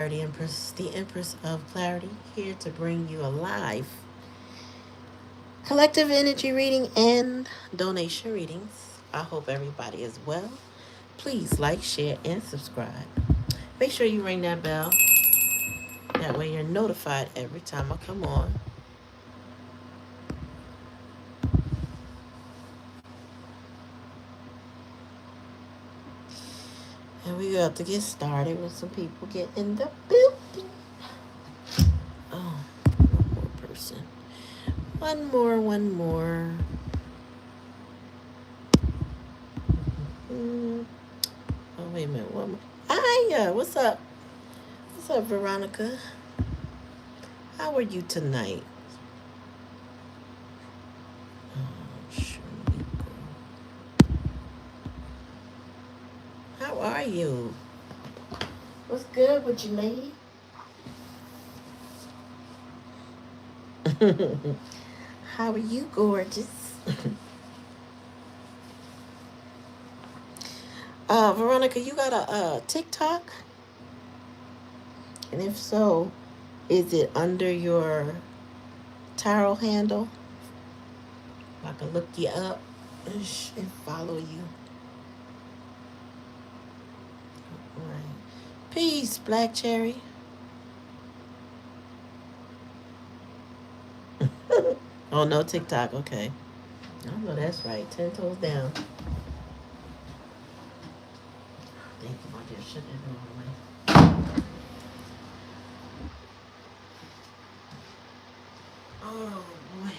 Clarity Empress, the Empress of Clarity, here to bring you a live collective energy reading and donation readings. I hope everybody is well. Please like, share, and subscribe. Make sure you ring that bell. That way you're notified every time I come on. And we got to get started with some people get in the building. Oh, one more person. One more, one more. Oh, wait a minute. One more. Hiya, what's up? What's up, Veronica? How are you tonight? Oh, how are you? What's good with you, lady? How are you, gorgeous? Veronica, you got a TikTok? And if so, is it under your tarot handle? I can look you up and follow you. All right. Peace, Black Cherry. Oh, no TikTok. Okay. I know that's right. 10 toes down. Thank you, my dear. Shut that door away. Oh, boy.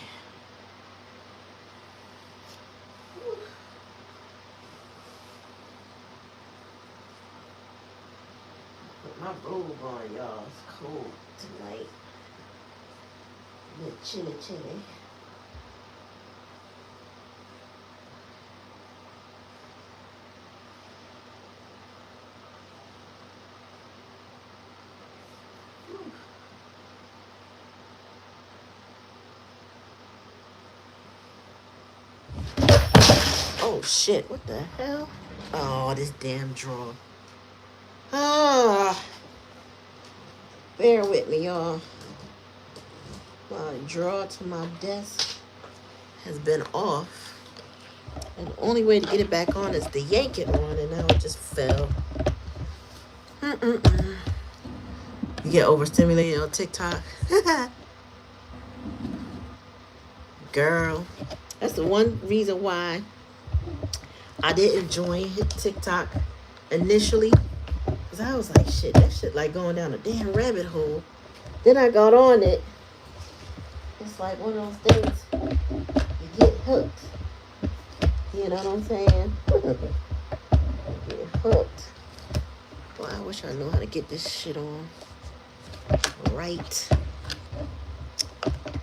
Put my robe on, y'all. It's cold tonight. A bit chilly, chilly. Oh, shit. What the hell? Oh, this damn drawer. Ah. Bear with me, y'all. My drawer to my desk has been off. And the only way to get it back on is to yank it on, and now it just fell. You get overstimulated on TikTok. Girl, that's the one reason why I didn't join TikTok initially. Because I was like, shit, that shit like going down a damn rabbit hole. Then I got on it. It's like one of those things, you get hooked. You know what I'm saying? Get hooked. Boy, I wish I knew how to get this shit on right.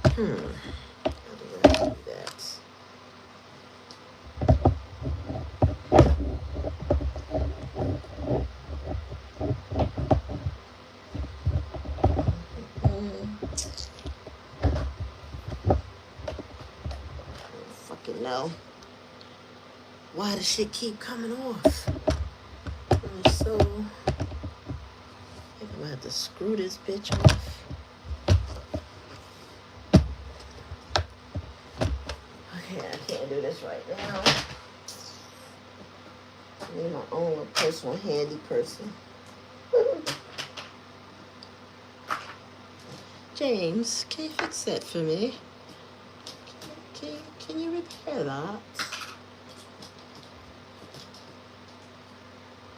How do I do that? Fucking know. Why does shit keep coming off? So I think I'm gonna have to screw this bitch off. Okay, I can't do this right now. I need my own personal handy person. James, can you fix that for me? Can you repair that?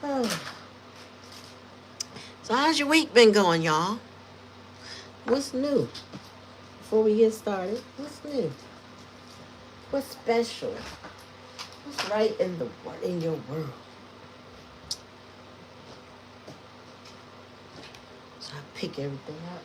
Oh. So how's your week been going, y'all? What's new? Before we get started, what's new? What's special? What's right in your world? So I pick everything up.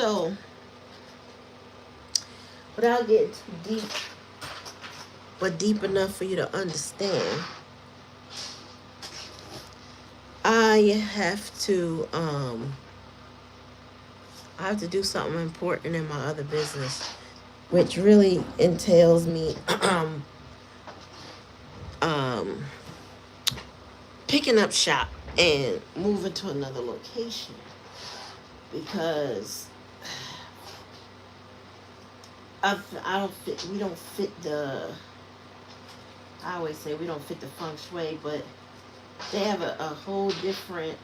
So, without getting too deep, but deep enough for you to understand, I have to do something important in my other business, which really entails me um picking up shop and moving to another location because I don't fit. We don't fit the. I always say we don't fit the feng shui, but they have a whole different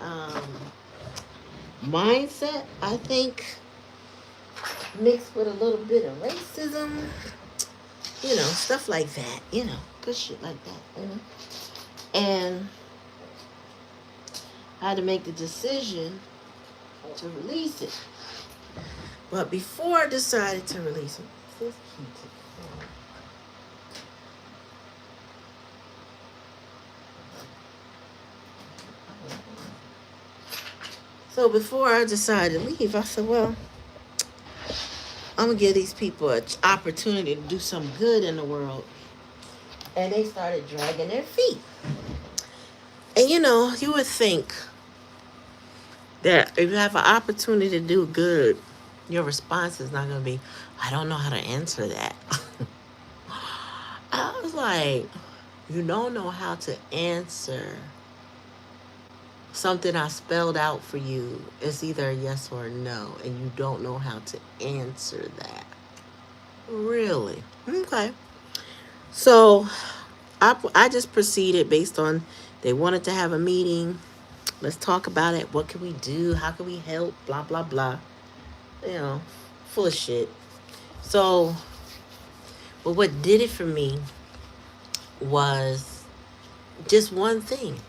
mindset. I think mixed with a little bit of racism, stuff like that. Good shit like that. And I had to make the decision to release it. But before I decided to release it, so before I decided to leave, I said, well, I'm going to give these people an opportunity to do some good in the world. And they started dragging their feet. And you would think that if you have an opportunity to do good, your response is not going to be, I don't know how to answer that. I was like, you don't know how to answer something I spelled out for you. It's either a yes or a no, and you don't know how to answer that. Really? Okay. So I just proceeded based on they wanted to have a meeting. Let's talk about it. What can we do? How can we help? Blah, blah, blah. Full of shit. So, but what did it for me was just one thing.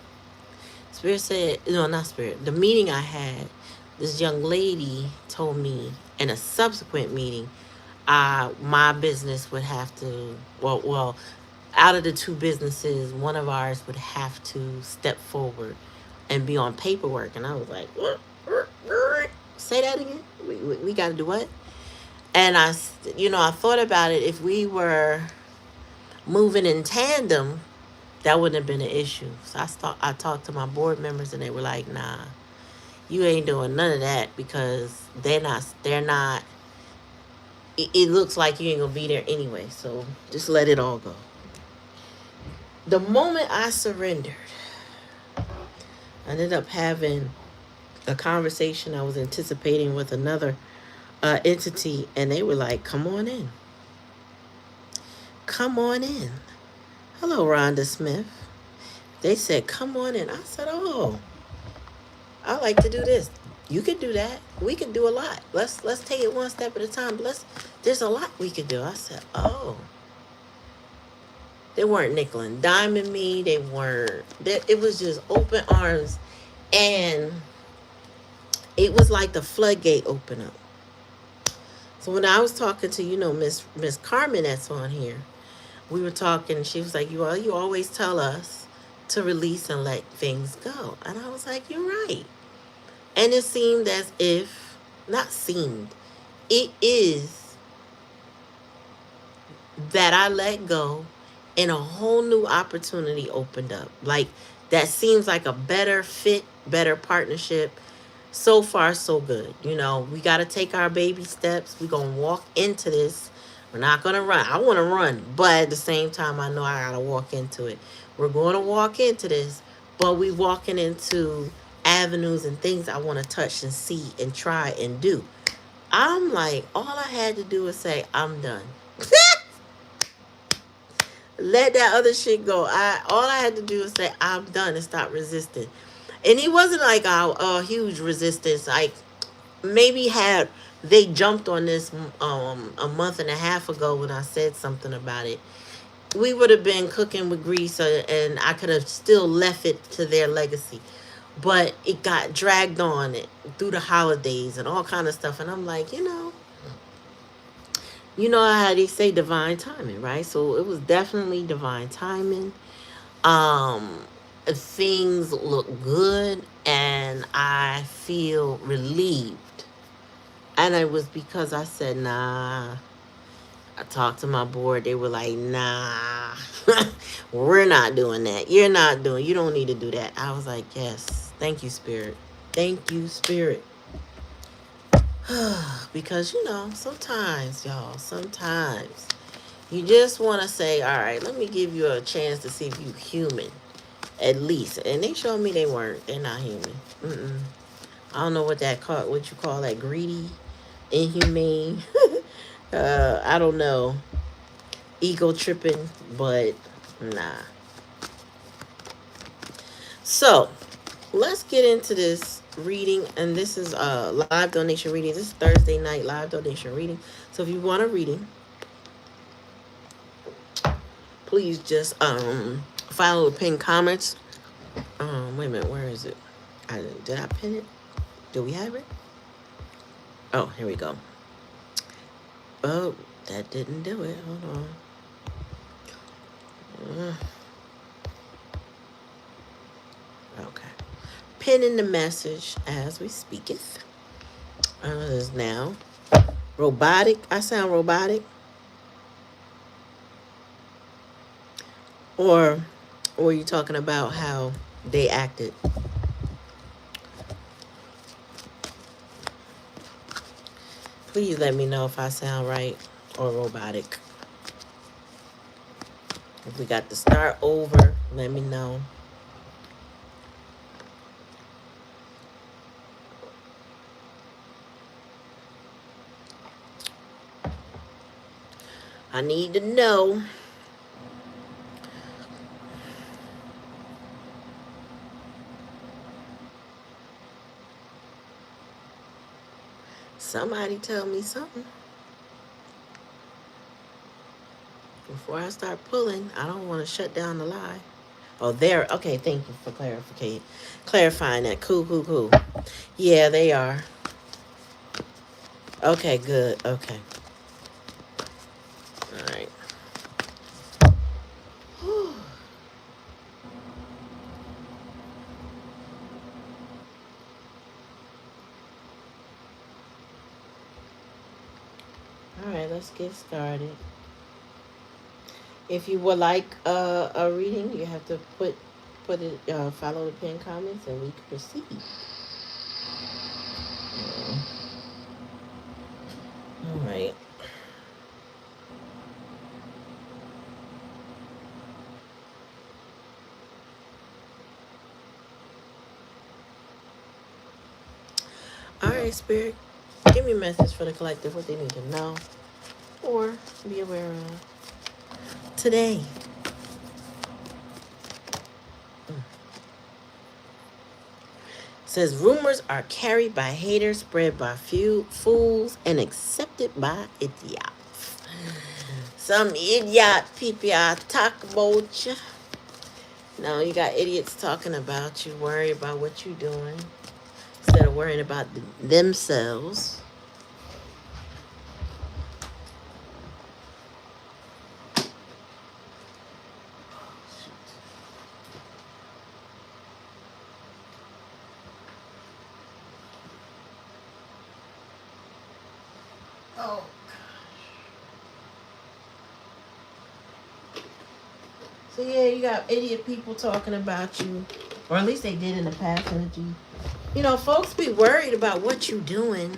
Spirit said, no, not Spirit. The meeting I had, this young lady told me in a subsequent meeting, my business would have to, well, out of the two businesses, one of ours would have to step forward and be on paperwork. And I was like, say that again? We got to do what? And I thought about it. If we were moving in tandem, that wouldn't have been an issue. So I talked to my board members and they were like, nah, you ain't doing none of that because they're not, it looks like you ain't going to be there anyway. So just let it all go. The moment I surrendered, I ended up having a conversation I was anticipating with another entity, and they were like, come on in. Come on in. Hello, Rhonda Smith. They said, come on in. I said, oh, I like to do this. You can do that. We can do a lot. Let's take it one step at a time. There's a lot we could do. I said, oh. They weren't nickel and diming me. They weren't. It was just open arms. And it was like the floodgate opened up. So when I was talking to, Miss Carmen that's on here, we were talking. She was like, you always tell us to release and let things go. And I was like, you're right. And it seemed as if, not seemed, it is that I let go and a whole new opportunity opened up. Like, that seems like a better fit, better partnership. So far, so good. We got to take our baby steps. We're going to walk into this. We're not going to run. I want to run, but at the same time, I know I got to walk into it. We're going to walk into this, but we walking into avenues and things I want to touch and see and try and do. I'm like, all I had to do was say, I'm done. Let that other shit go. All I had to do was say, I'm done, and stop resisting. And it wasn't like a huge resistance. Like, maybe had they jumped on this a month and a half ago when I said something about it, we would have been cooking with grease, and I could have still left it to their legacy. But it got dragged on it through the holidays and all kind of stuff. And I'm like, how they say divine timing, right? So it was definitely divine timing. Things look good, and I feel relieved And it was because I said, nah. I talked to my board. They were like, nah, we're not doing that. You don't need to do that. I was like, yes. Thank you, Spirit. Thank you, Spirit. Because, sometimes, y'all, sometimes you just want to say, all right, let me give you a chance to see if you human, at least. And they showed me they weren't. They're not human. Mm-mm. I don't know what you call that, greedy, inhumane. I don't know. Ego tripping, but nah. So, let's get into this reading. And this is a live donation reading. This is Thursday night live donation reading. So, if you want a reading, please just follow the pinned comments. Wait a minute, where is it? Did I pin it? Do we have it? Oh, here we go. Oh, that didn't do it. Hold on. Okay. Pinning the message as we speaketh. Is now robotic. I sound robotic. Or were you talking about how they acted? Please let me know if I sound right or robotic. If we got to start over, let me know. I need to know. Somebody tell me something. Before I start pulling, I don't want to shut down the live. Oh, there. Okay, thank you for clarifying that. Cool. Yeah, they are. Okay, good. Okay. All right. All right, let's get started. If you would like a reading, you have to put it, follow the pinned comments, and we can proceed. All right. All right, Spirit. Give me a message for the collective, what they need to know or be aware of today. It says rumors are carried by haters, spread by few fools, and accepted by idiots. Some idiot people talk about you. No, you got idiots talking about you, worried about what you're doing, instead of worrying about themselves. Oh, so yeah, you got idiot people talking about you, or at least they did in the past energy. Folks be worried about what you doing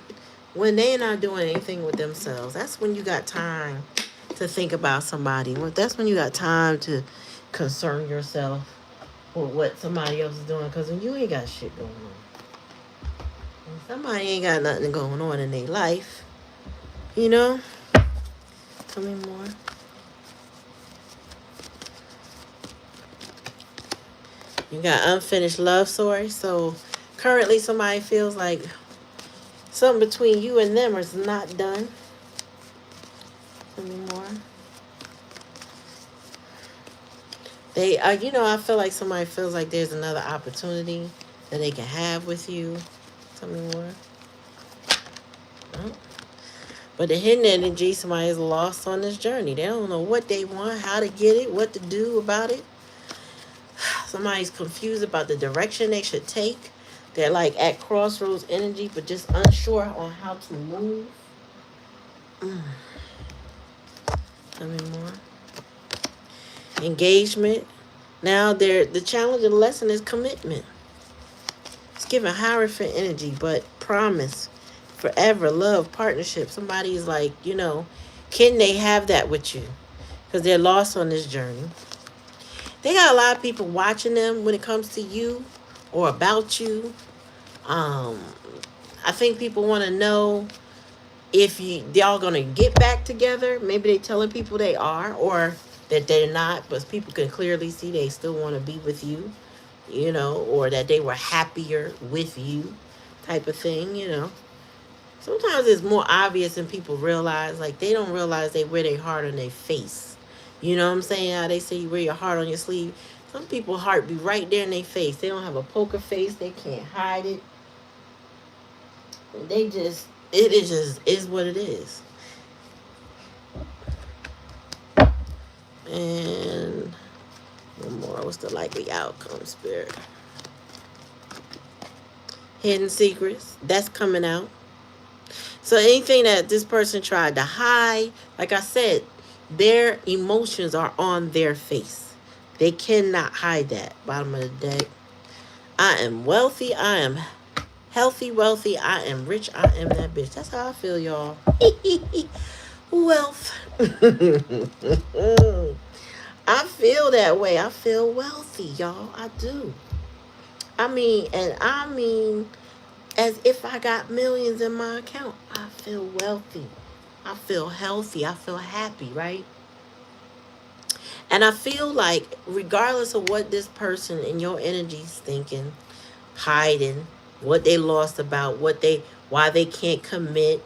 when they not doing anything with themselves. That's when you got time to think about somebody. That's when you got time to concern yourself with what somebody else is doing. Because when you ain't got shit going on, when somebody ain't got nothing going on in their life, Tell me more. You got unfinished love story. So currently somebody feels like something between you and them is not done. Tell me more. I feel like somebody feels like there's another opportunity that they can have with you. Tell me more. Oh. But the hidden energy, somebody is lost on this journey. They don't know what they want, how to get it, what to do about it. Somebody's confused about the direction they should take. They're like at crossroads energy, but just unsure on how to move. Mm. Tell me more. Engagement. Now, the challenge and lesson is commitment. It's giving Hierophant energy, but promise, forever, love, partnership. Somebody is like, can they have that with you? Because they're lost on this journey. They got a lot of people watching them when it comes to you or about you. I think people want to know if y'all gonna get back together. Maybe they telling people they are, or that they're not, but people can clearly see they still want to be with you, or that they were happier with you, type of thing. Sometimes it's more obvious than people realize. Like, they don't realize they wear their heart on their face. You know what I'm saying? How they say you wear your heart on your sleeve. Some people's heart be right there in their face. They don't have a poker face. They can't hide it. It is what it is. And one more. What's the likely outcome, Spirit? Hidden secrets. That's coming out. So anything that this person tried to hide, like I said, their emotions are on their face. They cannot hide that. Bottom of the deck. I am wealthy. I am healthy, wealthy. I am rich. I am that bitch. That's how I feel, y'all. Wealth. I feel that way. I feel wealthy, y'all. I do. I mean, as if I got millions in my account. I feel wealthy. I feel healthy. I feel happy, right? And I feel like regardless of what this person in your energy is thinking, hiding, what they lost about, why they can't commit,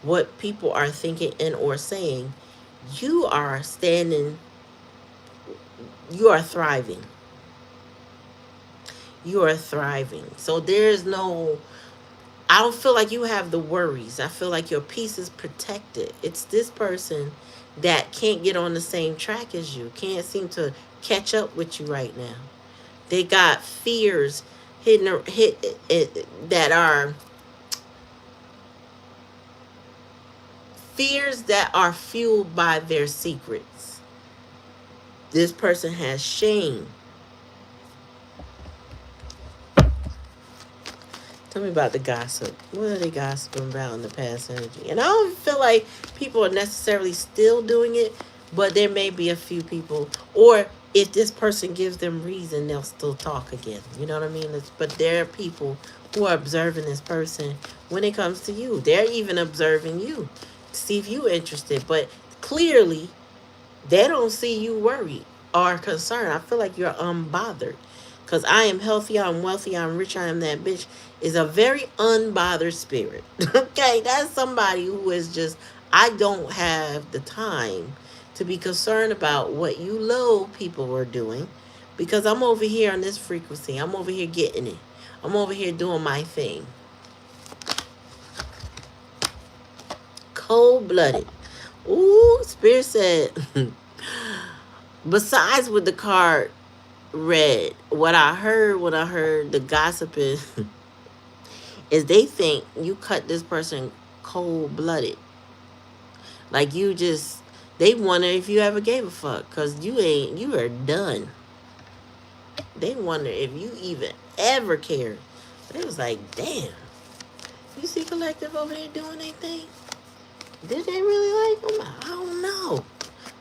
what people are thinking and or saying, you are thriving. You are thriving. So I don't feel like you have the worries. I feel like your peace is protected. It's this person that can't get on the same track as you, can't seem to catch up with you right now. They got fears that are fueled by their secrets. This person has shame. Tell me about the gossip. What are they gossiping about in the past energy? And I don't feel like people are necessarily still doing it, but there may be a few people, or if this person gives them reason, they'll still talk again. You know what I mean? But there are people who are observing this person when it comes to you. They're even observing you to see if you're interested. But clearly, they don't see you worried or concerned. I feel like you're unbothered. Because I am healthy, I'm wealthy, I'm rich, I am that bitch is a very unbothered spirit. Okay, that's somebody who is just, I don't have the time to be concerned about what you low people are doing, because I'm over here on this frequency. I'm over here getting it. I'm over here doing my thing. Cold-blooded. Ooh, Spirit said, besides with the card red, what I heard when I heard the gossip is they think you cut this person cold-blooded. Like they wonder if you ever gave a fuck, because you are done. They wonder if you even ever cared. But it was like, damn, you see Collective over there doing their thing? Did they really like them? I don't know.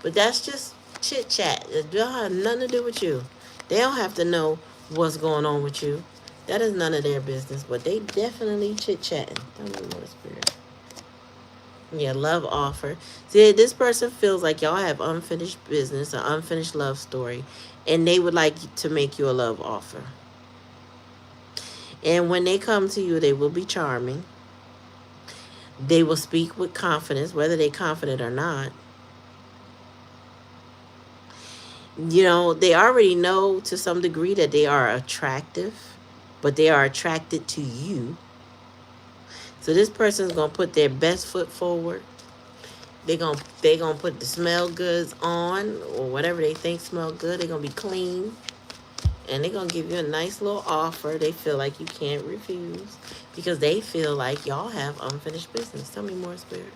But that's just chit-chat. It don't have nothing to do with you. They don't have to know what's going on with you. That is none of their business. But they definitely chit-chatting. Tell me more, Spirit. Yeah, love offer. See, this person feels like y'all have unfinished business, an unfinished love story, and they would like to make you a love offer. And when they come to you, they will be charming. They will speak with confidence, whether they're confident or not. You know, they already know to some degree that they are attractive, but they are attracted to you. So this person's going to put their best foot forward. They're gonna put the smell goods on, or whatever they think smell good. They're going to be clean. And they're going to give you a nice little offer they feel like you can't refuse because they feel like y'all have unfinished business. Tell me more, Spirit.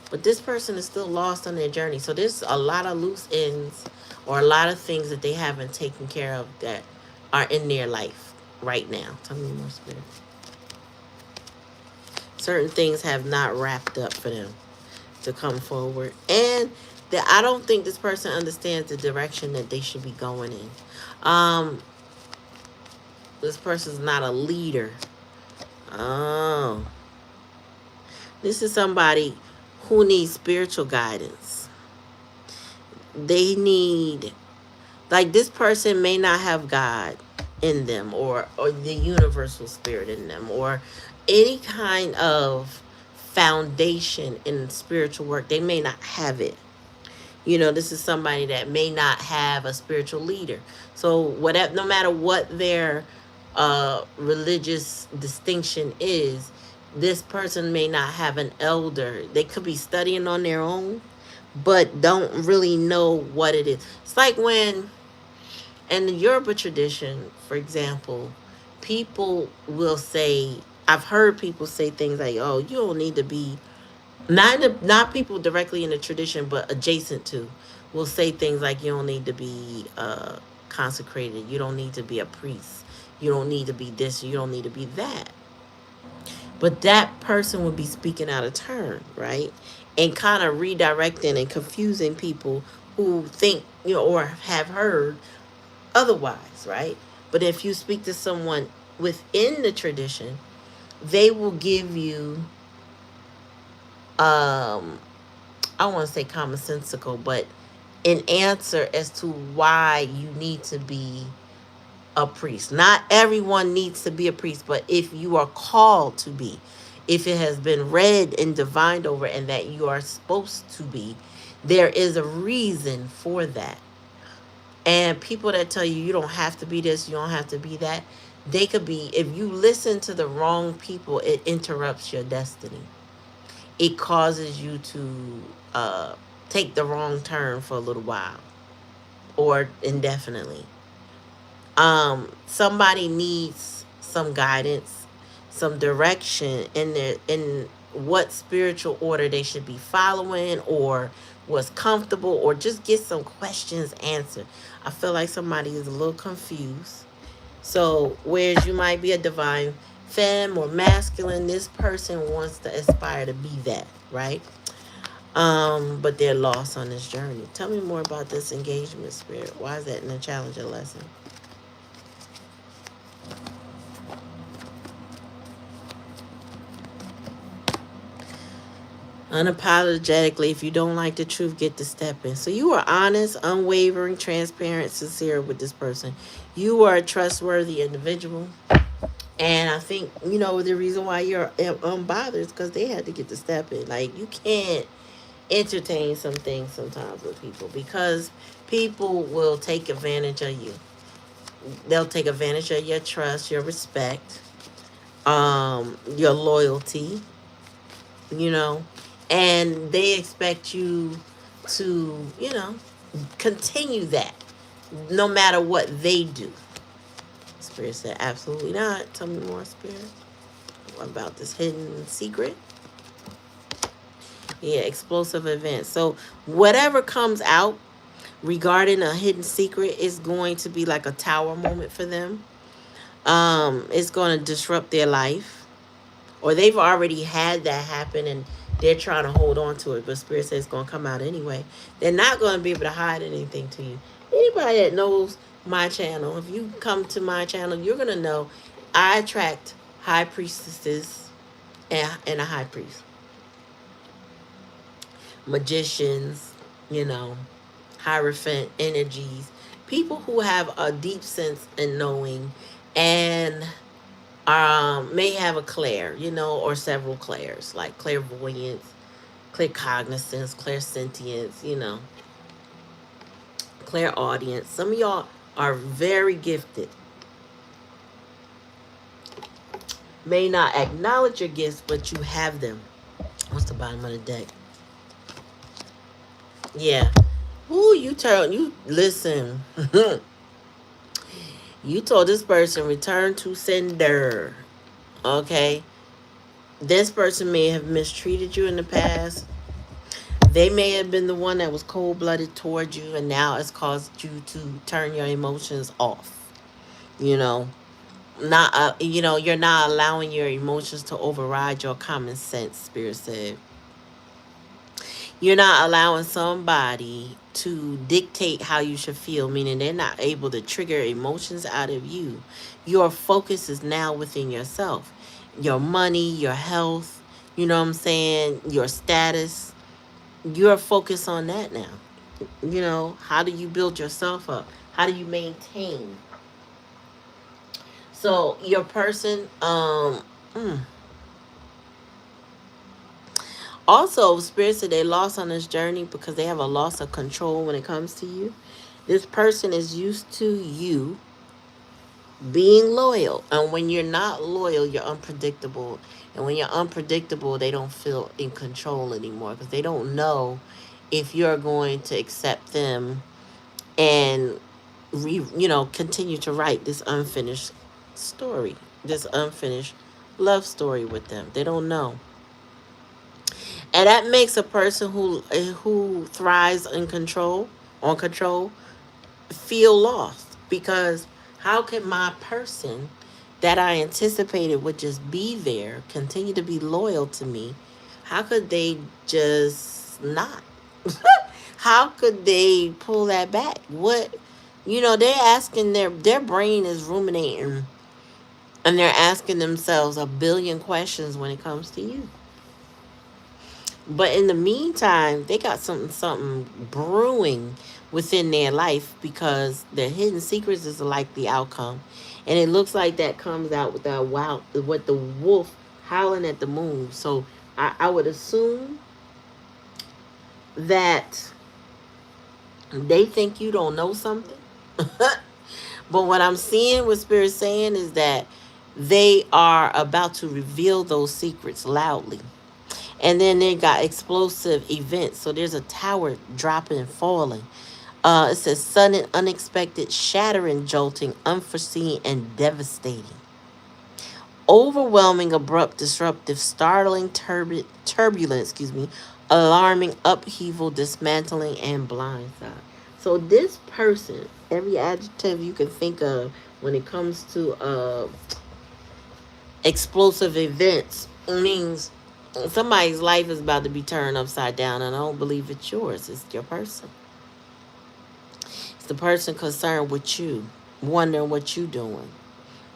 But this person is still lost on their journey. So there's a lot of loose ends or a lot of things that they haven't taken care of that are in their life right now. Tell me more, Spirit. Certain things have not wrapped up for them to come forward. And that I don't think this person understands the direction that they should be going in. This person's not a leader. Oh. This is somebody who needs spiritual guidance. They need, like, this person may not have God in them or the universal spirit in them or any kind of foundation in spiritual work. They may not have it. You know, this is somebody that may not have a spiritual leader. So whatever, no matter what their religious distinction is, this person may not have an elder. They could be studying on their own, but don't really know what it is. It's like when, in the Yoruba tradition, for example, people will say, I've heard people say things like, oh, you don't need to be, not people directly in the tradition, but adjacent to, will say things like, you don't need to be consecrated. You don't need to be a priest. You don't need to be this. You don't need to be that. But that person would be speaking out of turn, right? And kind of redirecting and confusing people who think, you know, or have heard otherwise, right? But if you speak to someone within the tradition, they will give you, I don't want to say commonsensical, but an answer as to why you need to be a priest. Not everyone needs to be a priest, but if you are called to be, if it has been read and divined over and that you are supposed to be, there is a reason for that. And people that tell you you don't have to be this, you don't have to be that, they could be, if you listen to the wrong people, it interrupts your destiny. It causes you to take the wrong turn for a little while or indefinitely. Somebody needs some guidance, some direction in what spiritual order they should be following or what's comfortable, or just get some questions answered. I feel like somebody is a little confused. So whereas you might be a divine femme or masculine, this person wants to aspire to be that, right? But they're lost on this journey. Tell me more about this engagement, Spirit. Why is that in a challenge or lesson? Unapologetically, if you don't like the truth, get to stepping. So you are honest, unwavering, transparent, sincere with this person. You are a trustworthy individual. And I think, you know, the reason why you're unbothered is because they had to get to stepping. Like, you can't entertain some things sometimes with people because people will take advantage of you. They'll take advantage of your trust, your respect, your loyalty, you know, and they expect you to, you know, continue that no matter what they do. Spirit said, absolutely not. Tell me more, Spirit. What about this hidden secret? Yeah, explosive events. So whatever comes out regarding a hidden secret is going to be like a tower moment for them. It's going to disrupt their life, or they've already had that happen and they're trying to hold on to it, but Spirit says it's going to come out anyway. They're not going to be able to hide anything to you. Anybody that knows my channel, if you come to my channel, you're going to know I attract high priestesses and a high priest. Magicians, you know, hierophant energies, people who have a deep sense in knowing and may have a clair, you know, or several clairs, like clairvoyance, claircognizance, clairsentience, you know, clairaudience. Some of y'all are very gifted. May not acknowledge your gifts, but you have them. What's the bottom of the deck? Yeah. Who you tell you listen. You told this person return to sender. Okay. This person may have mistreated you in the past. They may have been the one that was cold blooded towards you, and now it's caused you to turn your emotions off. You know, you're not allowing your emotions to override your common sense. Spirit said you're not allowing somebody to dictate how you should feel, meaning they're not able to trigger emotions out of you. Your focus is now within yourself, your money, your health. You know what I'm saying? Your status. You're focused on that now. How do you build yourself up? How do you maintain? So your person, mm. Also, spirits that they lost on this journey because they have a loss of control when it comes to you. This person is used to you being loyal, and when you're not loyal, you're unpredictable. And when you're unpredictable, they don't feel in control anymore because they don't know if you're going to accept them and continue to write this unfinished story, this unfinished love story with them. They don't know. And that makes a person who thrives in control, feel lost, because how can my person that I anticipated would just be there, continue to be loyal to me, how could they just not? How could they pull that back? They're asking, their brain is ruminating, and they're asking themselves a billion questions when it comes to you. But in the meantime, they got something brewing within their life because their hidden secrets is a likely outcome. And it looks like that comes out with with the wolf howling at the moon. So I would assume that they think you don't know something. But what I'm seeing, what Spirit's saying, is that they are about to reveal those secrets loudly. And then they got explosive events. So there's a tower dropping and falling. It says sudden, unexpected, shattering, jolting, unforeseen, and devastating. Overwhelming, abrupt, disruptive, startling, turbulent, alarming, upheaval, dismantling, and blindside. So this person, every adjective you can think of when it comes to explosive events, means somebody's life is about to be turned upside down, and I don't believe it's yours. It's your person. It's the person concerned with you, wondering what you doing,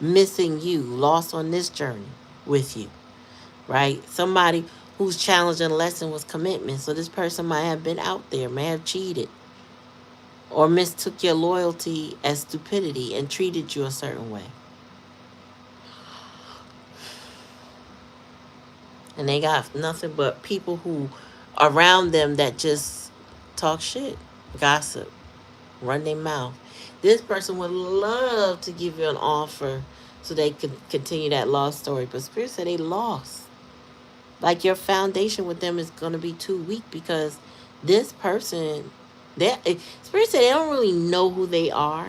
missing you, lost on this journey with you, right? Somebody whose challenging lesson was commitment. So this person might have been out there, may have cheated, or mistook your loyalty as stupidity and treated you a certain way. And they got nothing but people who around them that just talk shit, gossip, run their mouth. This person would love to give you an offer so they could continue that lost story. But Spirit said they lost. Like your foundation with them is going to be too weak because this person, Spirit said they don't really know who they are.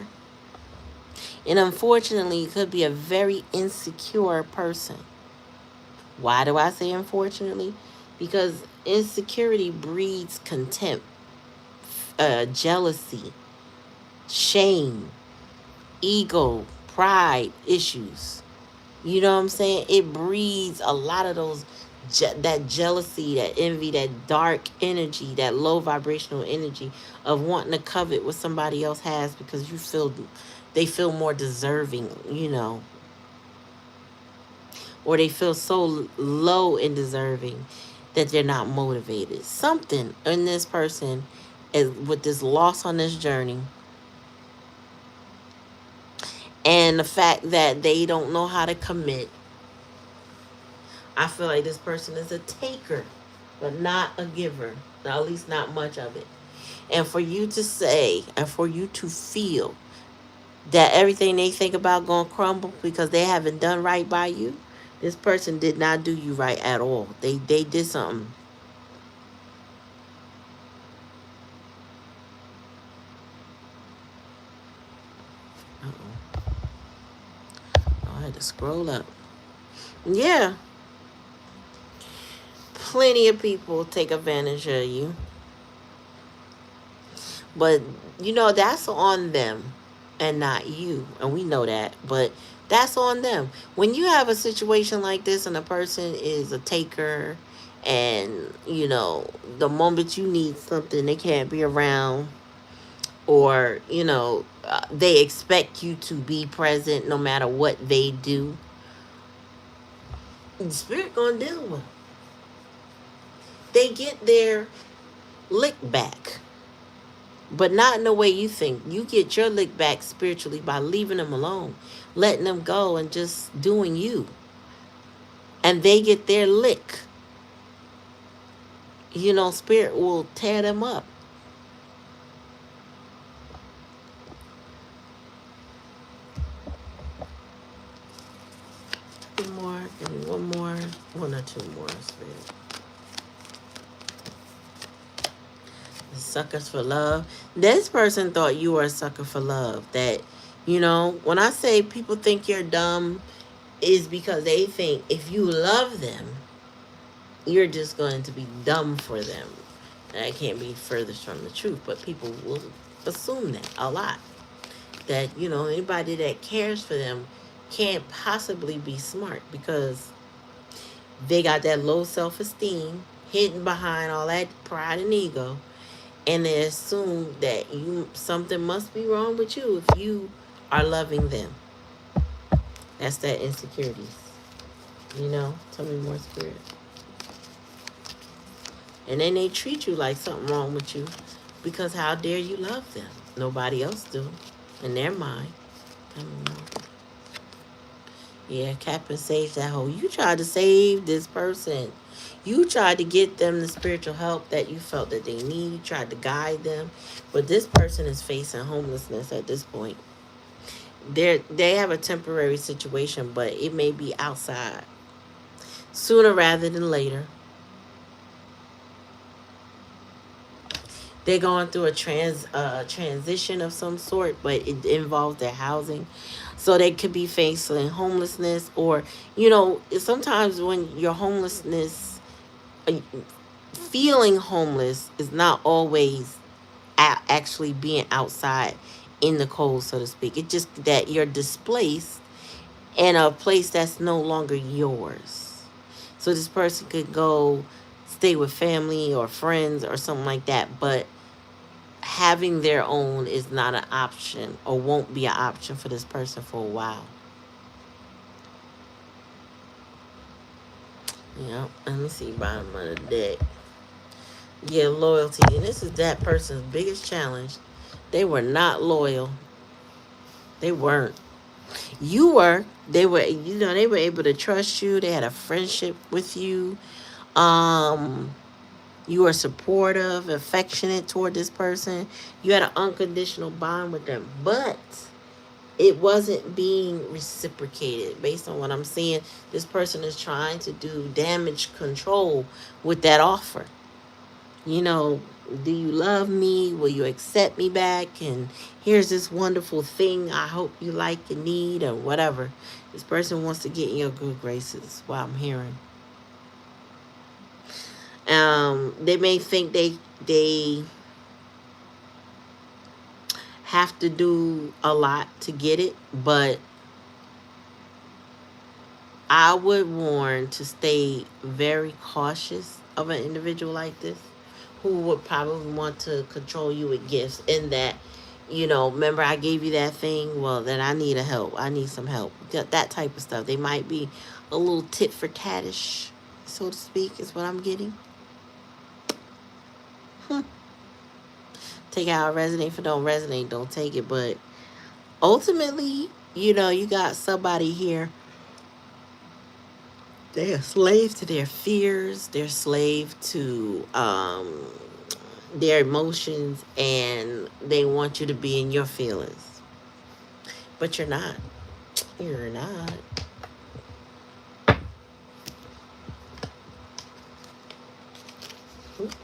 And unfortunately, it could be a very insecure person. Why do I say unfortunately? Because insecurity breeds contempt, jealousy, shame, ego, pride issues. You know what I'm saying? It breeds a lot of those, that jealousy, that envy, that dark energy, that low vibrational energy of wanting to covet what somebody else has because they feel more deserving, or they feel so low and deserving that they're not motivated. Something in this person is with this loss on this journey, and the fact that they don't know how to commit. I feel like this person is a taker, but not a giver. At least not much of it. And for you to say and for you to feel that everything they think about gonna crumble because they haven't done right by you, this person did not do you right at all. They did something. Scroll up. Yeah. Plenty of people take advantage of you. But, that's on them and not you. And we know that. But that's on them. When you have a situation like this and a person is a taker and, the moment you need something, they can't be around, or, they expect you to be present no matter what they do, the spirit gonna deal with them. They get their lick back, but not in the way you think. You get your lick back spiritually by leaving them alone, letting them go, and just doing you. And they get their lick. Spirit will tear them up. Two more, give me one more, one or two more, spirit. Suckers for love. This person thought you were a sucker for love. That, when I say people think you're dumb, is because they think if you love them, you're just going to be dumb for them. That can't be furthest from the truth, but people will assume that a lot. That, anybody that cares for them can't possibly be smart, because they got that low self-esteem hidden behind all that pride and ego, and they assume that something must be wrong with you if you are loving them. That's that insecurities. Tell me more, spirit. And then they treat you like something wrong with you, because how dare you love them? Nobody else do in their mind. Tell me more. Yeah, Captain Sage that whole. You tried to save this person. You tried to get them the spiritual help that you felt that they need. You tried to guide them. But this person is facing homelessness at this point. They have a temporary situation, but it may be outside. Sooner rather than later. They're going through a transition of some sort, but it involves their housing. So they could be facing homelessness, or, sometimes when your homelessness, feeling homeless is not always actually being outside in the cold, so to speak. It's just that you're displaced in a place that's no longer yours. So this person could go stay with family or friends or something like that, but having their own is not an option, or won't be an option for this person for a while. Yeah, let me see, bottom of the deck. Yeah, loyalty. And this is that person's biggest challenge. They were not loyal. They weren't. You were. They were, they were able to trust you. They had a friendship with you. You were supportive, affectionate toward this person. You had an unconditional bond with them. But it wasn't being reciprocated. Based on what I'm seeing, this person is trying to do damage control with that offer. Do you love me? Will you accept me back? And here's this wonderful thing I hope you like and need, or whatever. This person wants to get in your good graces, what I'm hearing. They may think they have to do a lot to get it, but I would warn to stay very cautious of an individual like this, who would probably want to control you with gifts, in that, remember I gave you that thing? Well, then I need I need some help. That type of stuff. They might be a little tit for tattish, so to speak, is what I'm getting. Take how it resonate. If it don't resonate, don't take it. But ultimately, you got somebody here. They're slave to their fears. They're slave to their emotions, and they want you to be in your feelings. But you're not. You're not. Oops.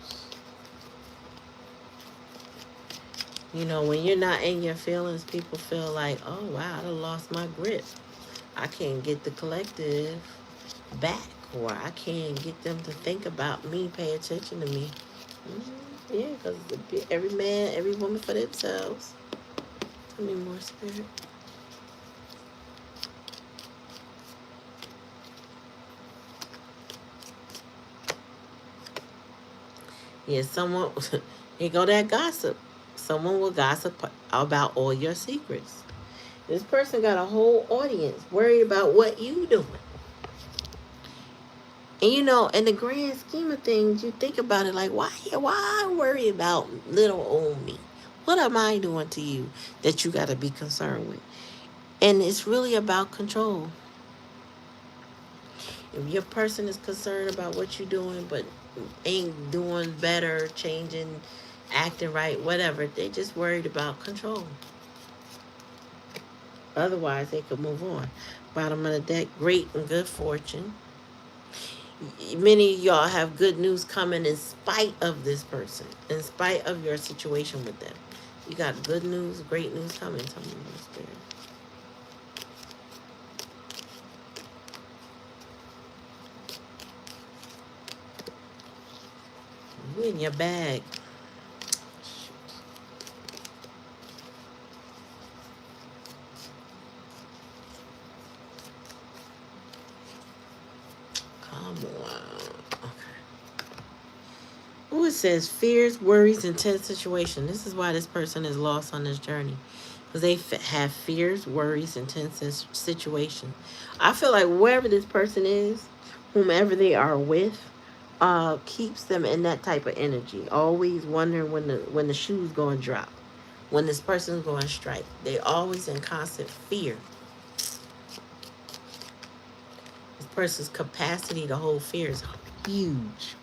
When you're not in your feelings, people feel like, oh, wow, I done lost my grip. I can't get the collective back, or I can't get them to think about me, pay attention to me. Yeah, because every man, every woman for themselves. Tell me more, spirit. Yeah, someone, here go that gossip. Someone will gossip about all your secrets. This person got a whole audience worried about what you doing. And you know, in the grand scheme of things, you think about it like, why worry about little old me? What am I doing to you that you got to be concerned with? And it's really about control. If your person is concerned about what you're doing, but ain't doing better, changing, acting right, whatever, they just worried about control. Otherwise, they could move on. Bottom of the deck, great and good fortune. Many of y'all have good news coming in spite of this person, in spite of your situation with them. You got good news, great news coming. Tell me, Holy Spirit. You in your bag. Come on. Okay. Oh, it says fears, worries, intense situation. This is why this person is lost on this journey. Because they have fears, worries, intense situation. I feel like wherever this person is, whomever they are with, keeps them in that type of energy. Always wondering when the shoe's going to drop, when this person's going to strike. They always in constant fear. This person's capacity to hold fear is huge.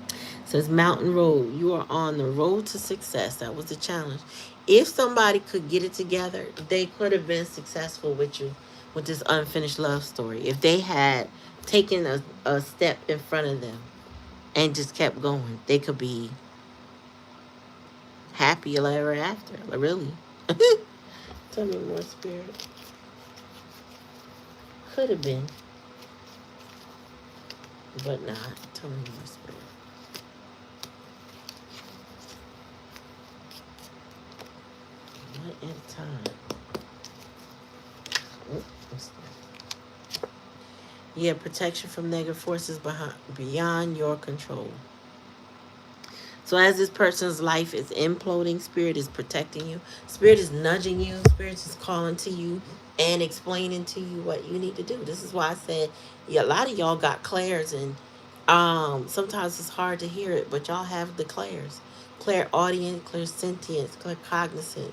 It says Mountain Road. You are on the road to success. That was the challenge. If somebody could get it together, they could have been successful with you with this unfinished love story. If they had taken a step in front of them and just kept going, they could be happy ever after. Really. Tell me more, spirit. Could have been, but not. Tell me more, spirit. What in time? Yeah, protection from negative forces beyond your control. So as this person's life is imploding, Spirit is protecting you. Spirit is nudging you. Spirit is calling to you and explaining to you what you need to do. This is why I said, yeah, a lot of y'all got clairs, and sometimes it's hard to hear it, but y'all have the clairs. Clairaudience, clairsentience, claircognizance,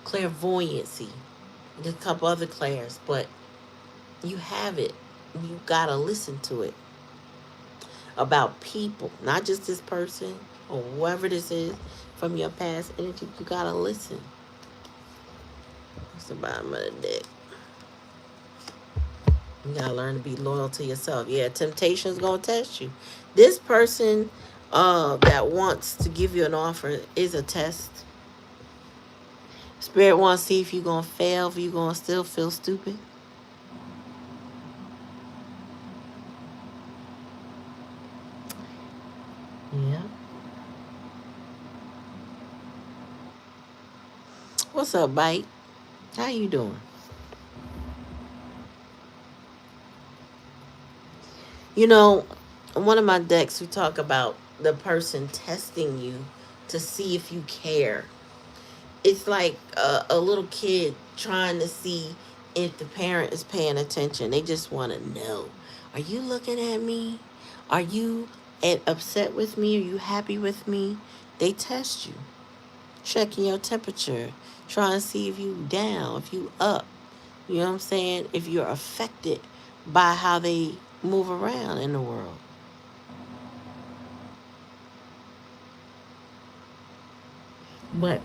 clairvoyancy. There's a couple other clairs, but you have it. You gotta listen to it. About people, not just this person or whoever this is from your past energy. You gotta listen. That's the bottom of the deck. You gotta learn to be loyal to yourself. Yeah, temptation's gonna test you. This person that wants to give you an offer is a test. Spirit wants to see if you're gonna fail, if you're gonna still feel stupid. Yeah. What's up, Bite? How you doing? You know, one of my decks we talk about the person testing you to see if you care. It's like a little kid trying to see if the parent is paying attention. They just want to know. Are you looking at me? Are you upset with me? Are you happy with me? They test you. Checking your temperature. Trying to see if you down, if you up. You know what I'm saying? If you're affected by how they move around in the world. But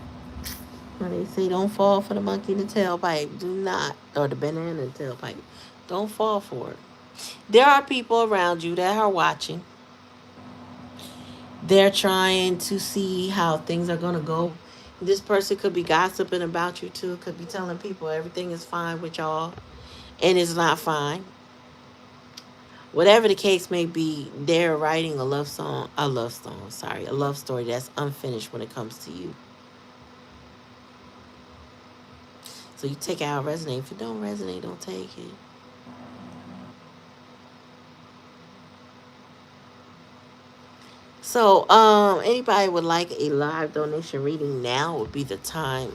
when they say don't fall for the monkey in the tailpipe, do not, or the banana in the tailpipe, don't fall for it. There are people around you that are watching. They're trying to see how things are going to go. This person could be gossiping about you too, could be telling people everything is fine with y'all. and it's not fine. Whatever the case may be, they're writing a love story that's unfinished when it comes to you. So you take it out resonate. If it don't resonate, don't take it. So, anybody would like a live donation reading, now would be the time.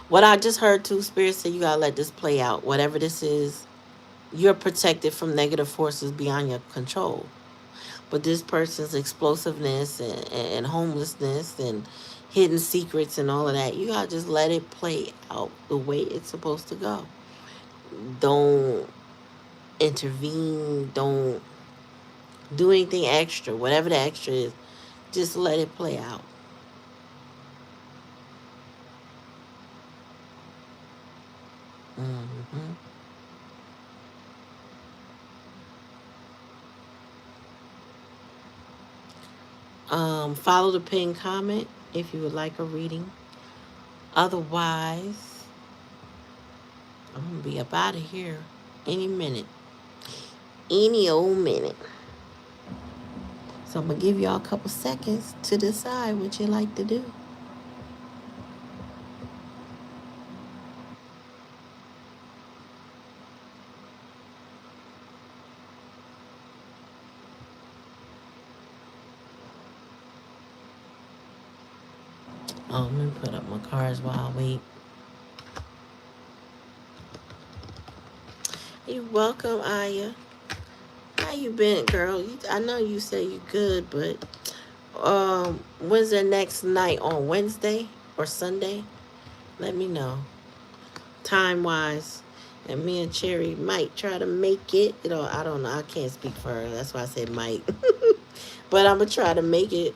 What I just heard too, Spirit said you gotta let this play out. Whatever this is, you're protected from negative forces beyond your control. But this person's explosiveness and homelessness and hidden secrets and all of that, you gotta just let it play out the way it's supposed to go. Don't intervene. Don't do anything extra. Whatever the extra is, just let it play out. hmm Follow the pinned comment if you would like a reading. Otherwise, I'm gonna be up out of here any minute, any old minute. So I'm gonna give y'all a couple seconds to decide what you like to do. Oh, let me put up my cards while I wait. You're welcome, Aya. How you been, girl? I know you say you good, but when's the next night, on Wednesday or Sunday? Let me know. Time wise. And me and Cherry might try to make it. You know, I don't know. I can't speak for her. That's why I said might. But I'm gonna try to make it.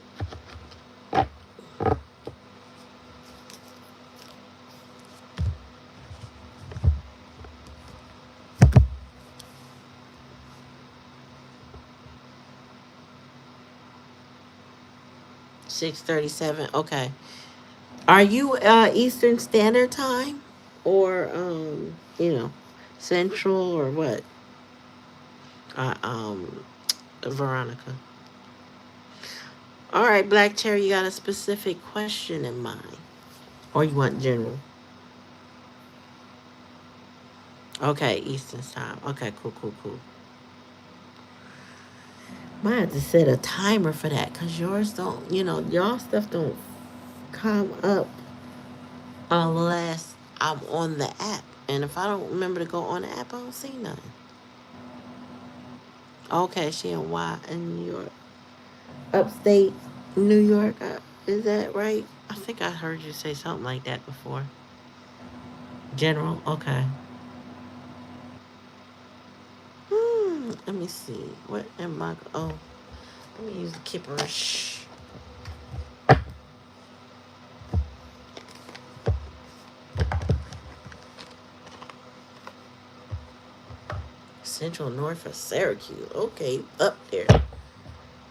6:37. Okay. Are you Eastern Standard Time or Central or what? Uh, um, Veronica. All right, Black Cherry, you got a specific question in mind, or you want general? Okay, Eastern Time. Okay, cool, cool, cool. Might have to set a timer for that because yours don't. Y'all stuff don't come up unless I'm on the app, and if I don't remember to go on the app, I don't see nothing. Okay, she in New York, upstate New York. Is that right? I think I heard you say something like that before. General. Okay. Let me see. What am I? Oh, let me use the Kipperish. Central north of Syracuse. Okay, up there.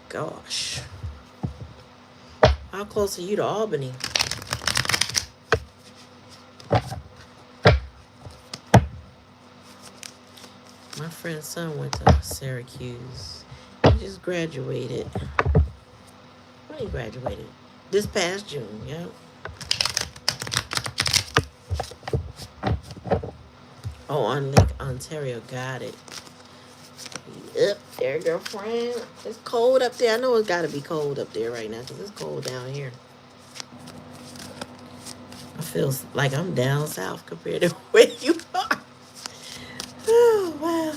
Gosh. How close are you to Albany? My friend's son went to Syracuse. He just graduated. When he graduated? This past June, yeah. Oh, on Lake Ontario. Got it. Up there, girlfriend. It's cold up there. I know it's got to be cold up there right now because it's cold down here. I feel like I'm down south compared to where you are. Oh, wow.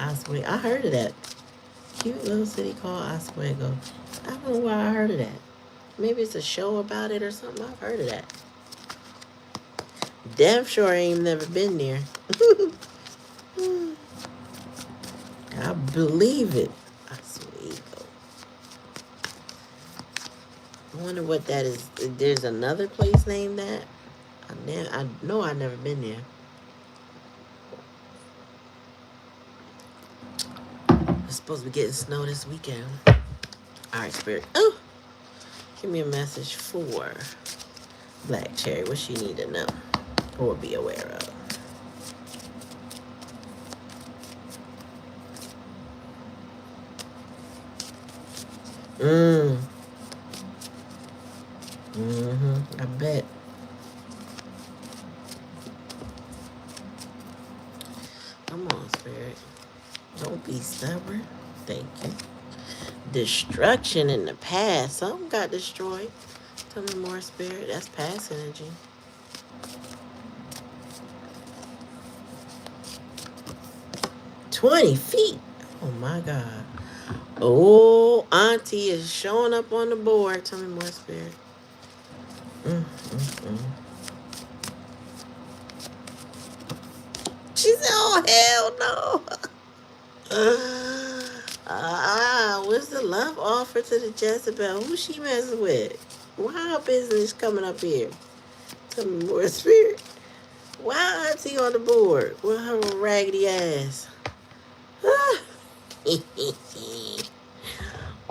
Oswego. I heard of that. Cute little city called Oswego. I don't know why I heard of that. Maybe it's a show about it or something. I've heard of that. Damn sure I ain't never been there. I believe it. Oswego. I wonder what that is. There's another place named that. I know I've never been there. It's supposed to be getting snow this weekend. All right, Spirit. Oh, give me a message for Black Cherry. What she need to know or be aware of. Mm. Mm-hmm. I bet. Come on, Spirit. Don't be stubborn. Thank you. Destruction in the past. Something got destroyed. Tell me more, Spirit. That's past energy. 20 feet. Oh my God. Oh, Auntie is showing up on the board. Tell me more, Spirit. Mm, mm, mm. She said, oh, hell no. What's the love offer to the Jezebel? Who she messing with? Why her business coming up here? Tell me more, Spirit. Why Auntie on the board with her raggedy ass?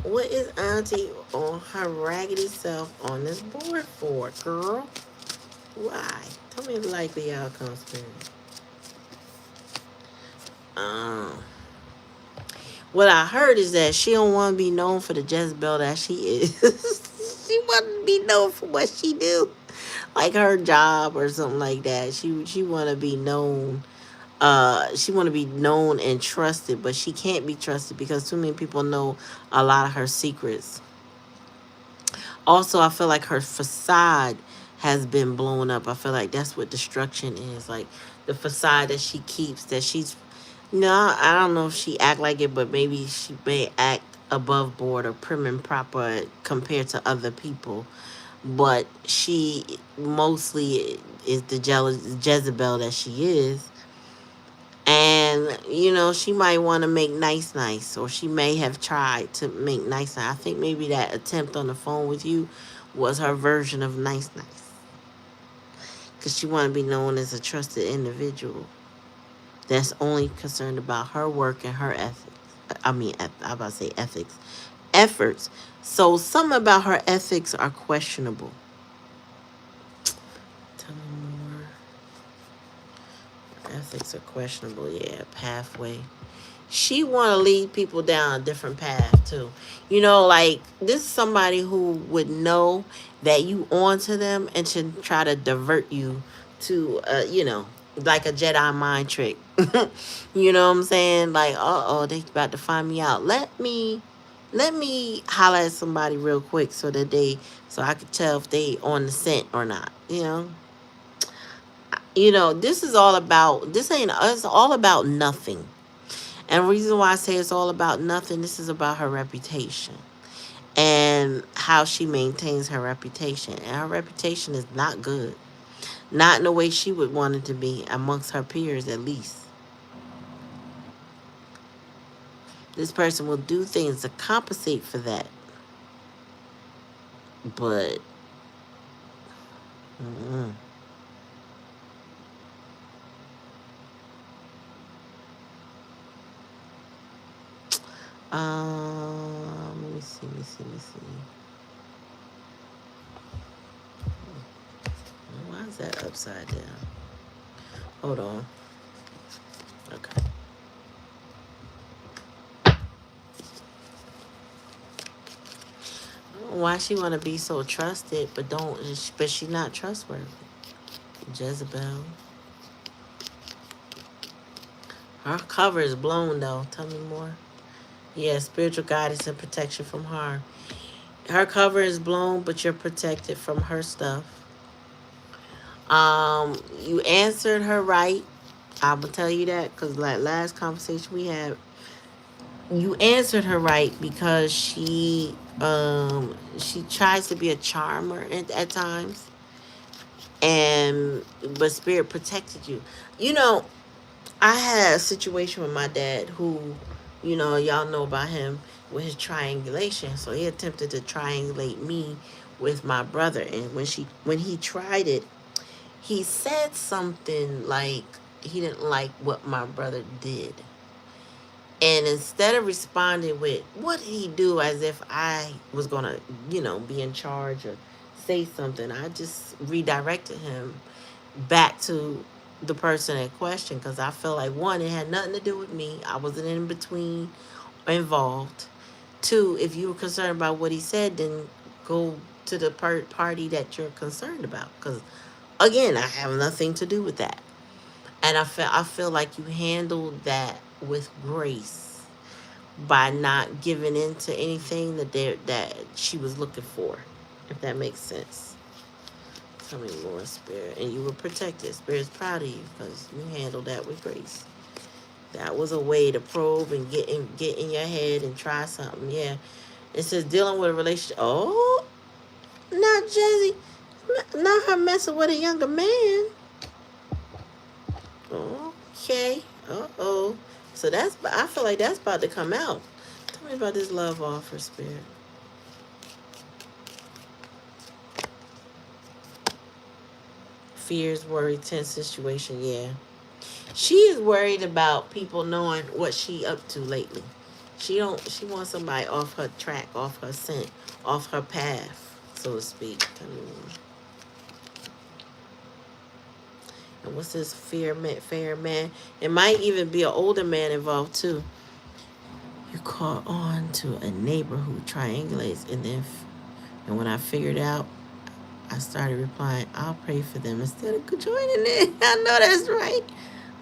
What is Auntie on her raggedy self on this board for, girl? Why? Tell me the likely outcome, Spirit. Um, what I heard is that she don't want to be known for the Jezebel that she is. She want to be known for what she do, like her job or something like that. She want to be known. She want to be known and trusted, but she can't be trusted because too many people know a lot of her secrets. Also, I feel like her facade has been blown up. I feel like that's what destruction is. Like the facade that she keeps, that she's no, I don't know if she act like it, but maybe she may act above board or prim and proper compared to other people. But she mostly is the jealous Jezebel that she is. And, she might want to make nice, or she may have tried to make nice. I think maybe that attempt on the phone with you was her version of nice. Because she want to be known as a trusted individual that's only concerned about her work and her ethics. I about to say ethics. Efforts. So some about her ethics are questionable. Tell me more. Ethics are questionable. Yeah, pathway. She want to lead people down a different path too. Like this is somebody who would know that you onto them and should try to divert you to, like a Jedi mind trick. You know what I'm saying? Like, they about to find me out. Let me holler at somebody real quick so I could tell if they on the scent or not. This is all about. This ain't. It's all about nothing. And the reason why I say it's all about nothing, this is about her reputation and how she maintains her reputation. And her reputation is not good. Not in the way she would want it to be amongst her peers, at least. This person will do things to compensate for that. But, mm-mm. Let me see. Why is that upside down? Hold on. Okay. Why she want to be so trusted, but she not trustworthy. Jezebel. Her cover is blown though. Tell me more. Yeah, spiritual guidance and protection from harm. Her cover is blown, but you're protected from her stuff. You answered her right. I will tell you that because like last conversation we had, you answered her right because she tries to be a charmer at times, and but spirit protected you. You know, I had a situation with my dad who, y'all know about him with his triangulation. So he attempted to triangulate me with my brother, and when he tried it, he said something like he didn't like what my brother did. And instead of responding with what did he do as if I was gonna, be in charge or say something, I just redirected him back to the person in question because I felt like one, it had nothing to do with me. I wasn't in between or involved. Two, if you were concerned about what he said, then go to the party that you're concerned about. Because again, I have nothing to do with that, and I feel like you handled that with grace by not giving in to anything that she was looking for, if that makes sense. Tell me more, Spirit. And you were protected. Spirit's proud of you because you handled that with grace. That was a way to probe and get in your head and try something. Yeah. It says dealing with a relationship. Oh, not Jazzy. Not her messing with a younger man. Okay. Uh-oh. So I feel like that's about to come out. Tell me about this love offer, Spirit. Fears, worry, tense situation. Yeah. She is worried about people knowing what she up to lately. She wants somebody off her track, off her scent, off her path, so to speak. And what's this fair man? It might even be an older man involved too. You caught on to a neighbor who triangulates, and when I figured out, I started replying, "I'll pray for them," instead of joining it. I know that's right.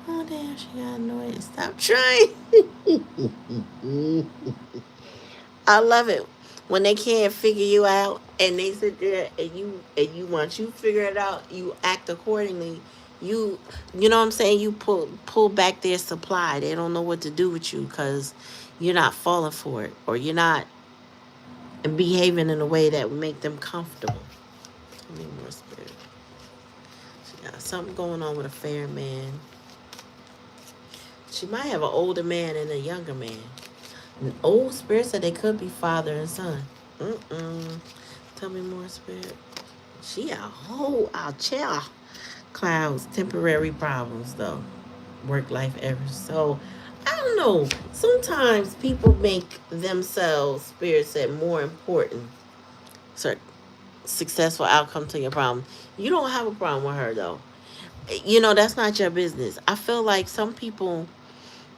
Oh damn, she got annoyed. Stop trying. I love it when they can't figure you out and they sit there and you once you figure it out, you act accordingly. You know what I'm saying? You pull back their supply. They don't know what to do with you because you're not falling for it, or you're not behaving in a way that would make them comfortable. Tell me more, Spirit. She got something going on with a fair man. She might have an older man and a younger man. An old Spirit said they could be father and son. Tell me more, Spirit. She a whole out chair. Clouds, temporary problems though. Work life ever. So I don't know. Sometimes people make themselves, Spirit said, more important. So successful outcome to your problem. You don't have a problem with her though. That's not your business. I feel like some people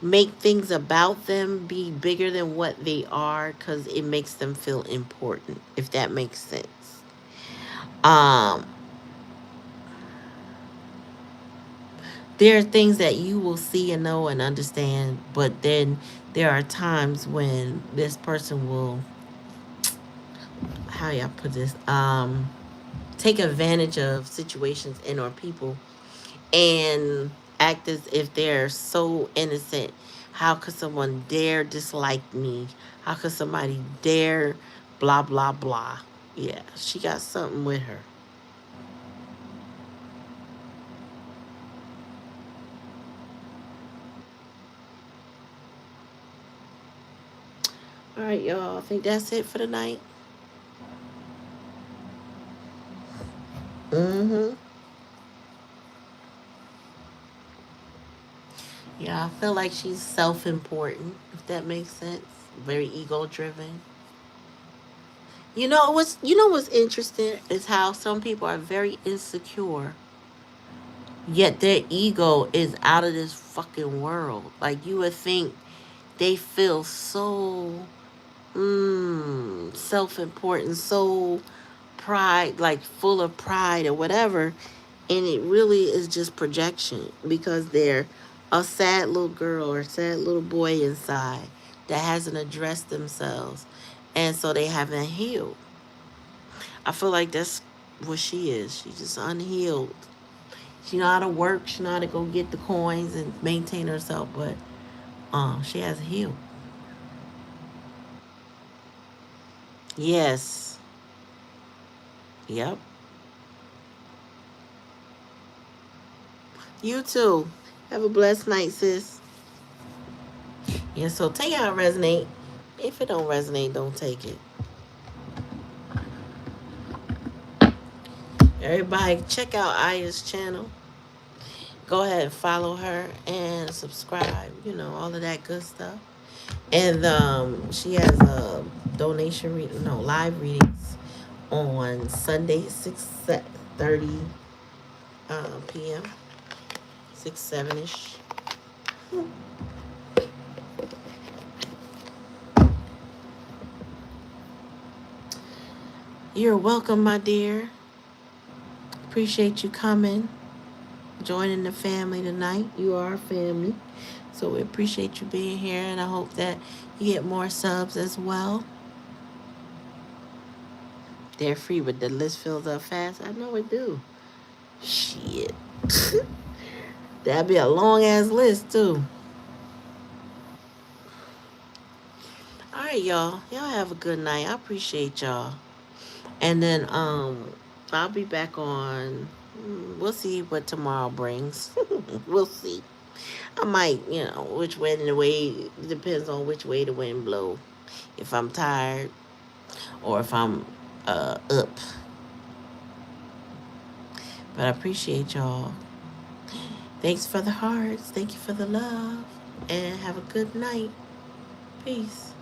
make things about them be bigger than what they are because it makes them feel important, if that makes sense. um there are things that you will see and know and understand, but then there are times when this person will, how y'all put this, take advantage of situations and or people and act as if they're so innocent. How could someone dare dislike me? How could somebody dare blah, blah, blah? Yeah, she got something with her. All right, y'all. I think that's it for tonight. Mm-hmm. Yeah, I feel like she's self-important, if that makes sense. Very ego-driven. You know what's interesting is how some people are very insecure, yet their ego is out of this fucking world. Like you would think they feel so self-important, so pride, like full of pride or whatever, and it really is just projection because they're a sad little girl or a sad little boy inside that hasn't addressed themselves, and so they haven't healed. I feel like that's what she is. She's just unhealed. She know how to work. She know how to go get the coins and maintain herself, but she hasn't healed. Yes. Yep. You too. Have a blessed night, sis. Yeah, so take it how it resonate. If it don't resonate, don't take it. Everybody, check out Aya's channel. Go ahead and follow her and subscribe. All of that good stuff. And she has a donation reading, no, live readings on Sunday, 6:30 p.m. 6, 7-ish. You're welcome, my dear. Appreciate you coming, joining the family tonight. You are a family. So we appreciate you being here, and I hope that you get more subs as well. They're free, but the list fills up fast. I know it do. Shit. That'd be a long ass list too. All right, y'all. Y'all have a good night. I appreciate y'all. And then I'll be back on. We'll see what tomorrow brings. We'll see. I might, which way the way depends on which way the wind blow. If I'm tired or if I'm up. But I appreciate y'all. Thanks for the hearts. Thank you for the love. And have a good night. Peace.